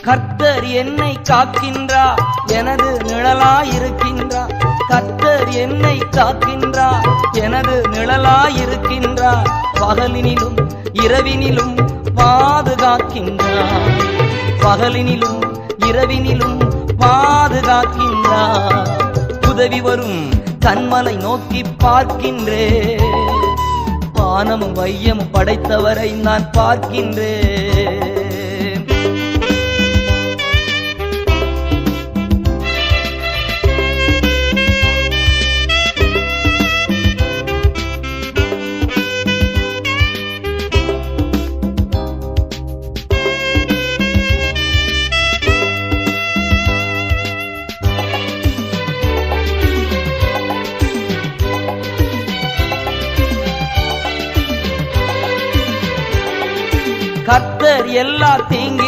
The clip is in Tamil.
கர்த்தர் என்னை காக்கின்றார், எனது நிழலாயிருக்கின்றார். கர்த்தர் என்னை காக்கின்றார், எனது நிழலாயிருக்கின்றார். பகலினிலும் இரவினிலும் பாதுகாக்கின்றார். பகலினிலும் இரவினிலும் பாதுகாக்கின்றார். உதவி வரும் கண்மலை நோக்கி பார்க்கின்றேன். வானமும் வையமும் படைத்தவரை நான் பார்க்கின்றேன். கர்த்தர் எல்லா தீங்கிலும்